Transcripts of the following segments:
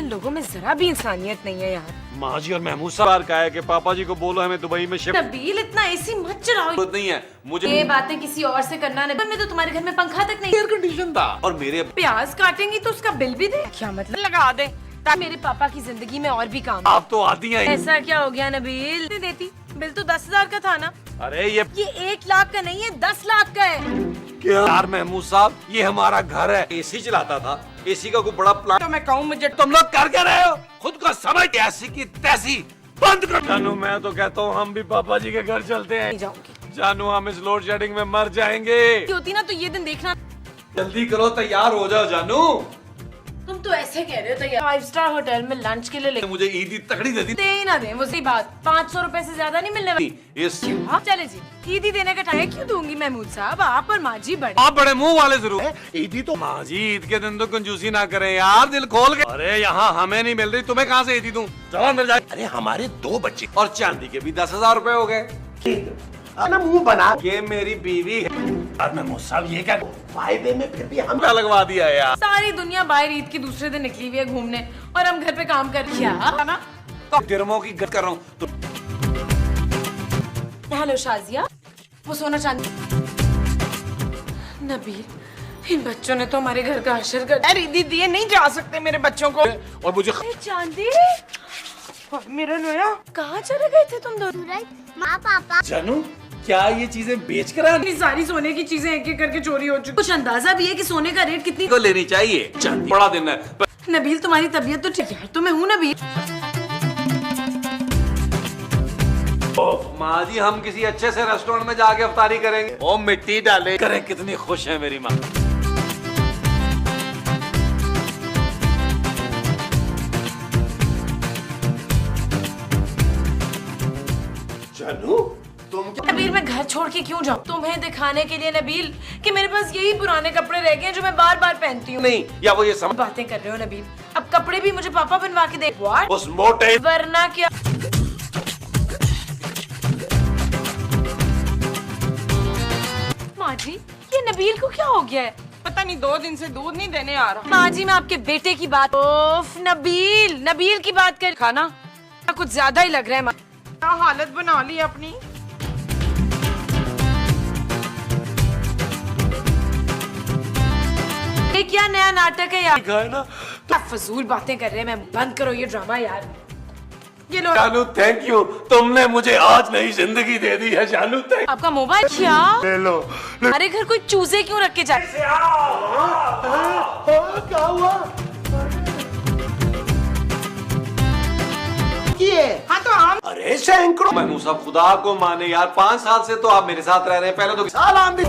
इन लोगों में जरा भी इंसानियत नहीं है यार। माँ जी और महमूद साहब कहा है कि पापा जी को बोलो हमें दुबई में शिफ्ट नबील इतना एसी मत चलाओ। नहीं है मुझे। ये बातें किसी और से करना नहीं। मैं तो तुम्हारे घर में पंखा तक नहीं। एयर कंडीशन था और मेरे प्याज काटेंगी तो उसका बिल भी दे। क्या मतलब लगा दे ताकि मेरे पापा की जिंदगी में और भी काम। आप तो आती हैं। ऐसा क्या हो गया नबील? नहीं देती। बिल तो 10,000 का था ना। अरे ये 1 लाख का नहीं है 10 लाख का है। क्या यार महमूद साहब, ये हमारा घर है। एसी चलाता था, एसी का कोई बड़ा प्लान। तो मैं कहूँ मुझे तुम लोग कर क्या रहे हो? खुद को समझ ऐसी की तैसी बंद कर। जानू मैं तो कहता हूँ हम भी पापा जी के घर चलते हैं। नहीं जाऊंगी। जानू हम इस लोड शेडिंग में मर जाएंगे। होती ना तो ये दिन देखना। जल्दी करो, तैयार हो जाओ जानू। तुम तो ऐसे कह रहे हो तो 5 स्टार होटल में लंच के लिए ले मुझे ईदी तकड़ी दे दी। दे ही ना दे वो सही बात। 500 रुपए से ज्यादा नहीं मिलने वाली। इस हाँ चले जी। ईदी देने का टाइम क्यों दूंगी महमूद साहब? आप और माँ जी बड़े। आप बड़े मुंह वाले जरूर है। ईदी तो माँ जी ईद के दिन तो कंजूसी ना करें यार, दिल खोल के। अरे यहाँ हमें नहीं मिल रही, तुम्हें कहाँ से ईदी दूं? जवाब मिल जाए। अरे हमारे 2 बच्चे और चांदी के भी 10,000 रुपए हो गए। मुंह बना ये मेरी बीवी है। साहब ये क्या फायदे में फिर भी हम क्या लगवा दिया यार। सारी दुनिया बाहर ईद के दूसरे दिन निकली हुई है घूमने और हम घर पे काम कर रहे हैं ना। तो गिरमों की गत कर रहा हूँ तो। हेलो शाजिया, वो सोना चांदी। नबील, इन बच्चों ने तो हमारे घर का हशर कर दिया। ईदी दिए नहीं जा सकते मेरे बच्चों को। और मुझे चांदी मेरा लोया कहाँ चले गए थे तुम दोनों? माँ पापा जानू क्या ये चीजें बेच कर इतनी सारी सोने की चीजें एक एक करके चोरी हो चुकी। कुछ अंदाजा भी है कि सोने का रेट कितनी को लेनी चाहिए? चांदी बड़ा दिन है। नबील तुम्हारी तबीयत तो ठीक है। तो मैं हूँ नबील। माँ जी हम किसी अच्छे से रेस्टोरेंट में जाके अफ्तारी करेंगे। ओ मिट्टी डाले करे, कितनी खुश है मेरी माँ। जानू तुम क्या नबील मैं घर छोड़ के क्यों जाऊँ? तुम्हें दिखाने के लिए नबील कि मेरे पास यही पुराने कपड़े रह गए हैं जो मैं बार बार पहनती हूँ। नहीं या वो ये समझ बातें कर रहे हो नबील? अब कपड़े भी मुझे पापा बनवा के दे। What? उस मोटे वरना क्या? माँ जी ये नबील को क्या हो गया है? पता नहीं 2 दिन से दूध नहीं देने आ रहा। माँ जी मैं आपके बेटे की बात। ओफ नबील, नबील की बात कर। खाना कुछ ज्यादा ही लग रहा है माँ। क्या हालत बना ली अपनी। ये क्या नया नाटक है यार? है ना। क्या फजूल बातें कर रहे हैं। मैं बंद करो ये ड्रामा यार। ये लो जानू थैंक यू, तुमने मुझे आज नई जिंदगी दे दी है। जानू थैंक आपका मोबाइल। क्या ले लो। हमारे घर कोई चूजे क्यों रख के जाए? क्या हुआ? किए हाँ तो हम अरे सैकड़ों महमूद साहब खुदा को माने यार, 5 साल से तो आप मेरे साथ रह रहे हैं। पहले तो साल आंधी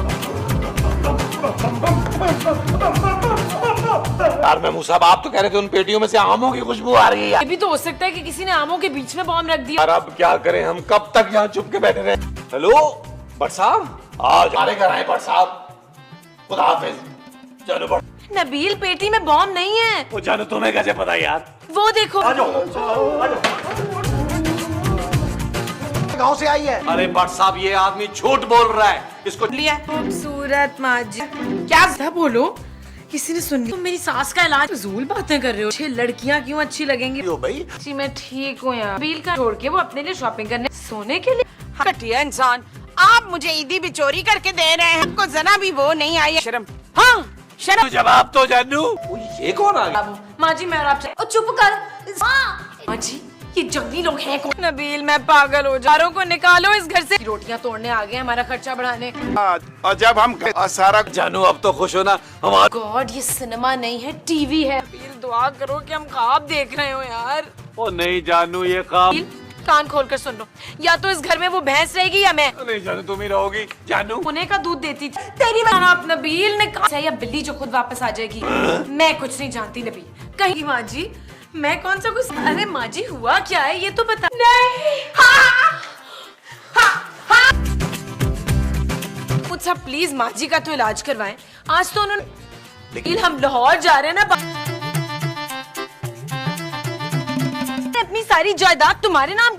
यार महमूद साहब आप तो कह रहे थे उन पेटियों में से आमों की खुशबू आ रही है यार। ये भी तो हो सकता है कि किसी ने आमों के बीच में बॉम्ब रख दिया। यार अब क्या करें, हम कब तक यहाँ चुप के बैठे रहे? हेलो भट्ट साहब, आज हमारे घर आए भट्ट साहब। खुदा हाफिज। जानू भट्ट। नबील पेटी में बॉम्ब नहीं है। वो जानू तुम्हें कैसे पता यार? वो देखो। गांव से आई है। अरे भट्ट साहब ये आदमी झूठ बोल रहा है, इसको लिया। खूबसूरत माँ जी क्या बोलो? किसी ने सुन लिया? तुम मेरी सास का इलाज फजूल बातें कर रहे हो। 6 लड़कियाँ क्यों अच्छी लगेंगी? क्यों भाई? जी मैं ठीक हूँ यार। नबील का छोड़ के वो अपने लिए शॉपिंग करने सोने के लिए। घटिया इंसान, आप मुझे ईदी भी चोरी करके दे रहे हैं। आपको जरा भी वो नहीं आई शर्म। हाँ शर्म। जवाब तो जानू। ये कौन आ गया? माँ जी मैं और आपसे चुप कर। माँ जी ये जंगली लोग हैं कौन? नबील मैं पागल हो जा चारों को निकालो इस घर से। रोटियां तोड़ने आ गए हमारा खर्चा बढ़ाने। और जब हम सारा जानू अब तो खुश हो ना हमारा। गॉड ये सिनेमा नहीं है टीवी है। नबील दुआ करो कि हम ख्वाब देख रहे हो यार। ओ नहीं जानू ये काम। कान खोल कर सुन लो, या तो इस घर में वो भैंस रहेगी या मैं। नहीं जानू तुम ही रहोगी। जानू पुणे का दूध देती थी तेरी आप। नबील ने कहा या बिल्ली जो खुद वापस आ जाएगी। मैं कुछ नहीं जानती नबील। कहीं माँ जी मैं कौन सा कुछ। अरे माँ जी हुआ क्या है ये तो बता। नहीं मुझसे प्लीज माँ जी का तो इलाज करवाएं। आज तो उन्होंने हम लाहौर जा रहे हैं ना। अपनी सारी जायदाद तुम्हारे नाम।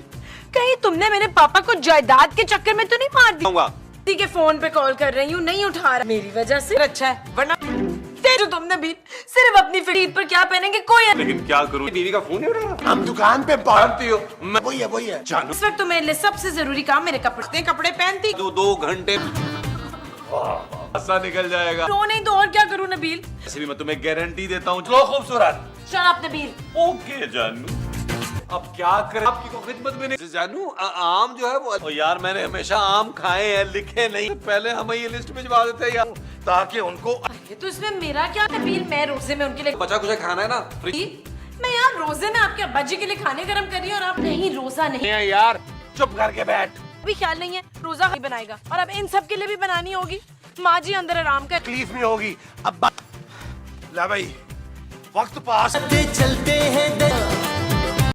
कहीं तुमने मेरे पापा को जायदाद के चक्कर में तो नहीं मार दिया? किसी के फोन पे कॉल कर रही हूँ नहीं उठा रहा मेरी वजह से। अच्छा है वरना जो तुम नबील सिर्फ अपनी ईद पर क्या पहनेंगे कोई लेकिन क्या करूं, बीवी का फोन नहीं उठा रहा। हम दुकान पे जानती हो मैं वही है जानू। इस वक्त तो मेरे लिए सबसे जरूरी काम मेरे कपड़े कपड़े पहनती 2 घंटे ऐसा निकल जाएगा। रो नहीं तो और क्या करूं नबील? ऐसे भी मैं तुम्हें गारंटी देता हूँ। चलो खूबसूरत। Shut up Nabeel. ओके जानू, अब क्या करें, आपकी को खिदमत में नहीं। जानू आम जो है वो यार मैंने हमेशा आम खाए हैं, लिखे नहीं। पहले हमें ये लिस्ट भिजवा देते यार, ताकि उनको अरे तो इसमें मेरा क्या नबील? मैं रोजे में उनके लिए बचा कुछ खाना है ना। मैं यार रोजे में आपके अब्बा जी के लिए खाने गरम कर रही हूँ और आप नहीं, रोजा नहीं। यार चुप करके बैठ। भी ख्याल नहीं है रोजा ही बनाएगा और अब इन सब के लिए भी बनानी होगी। माँ जी अंदर आराम कर। तकलीफ में होगी अब ला भाई, वक्त पास चलते हैं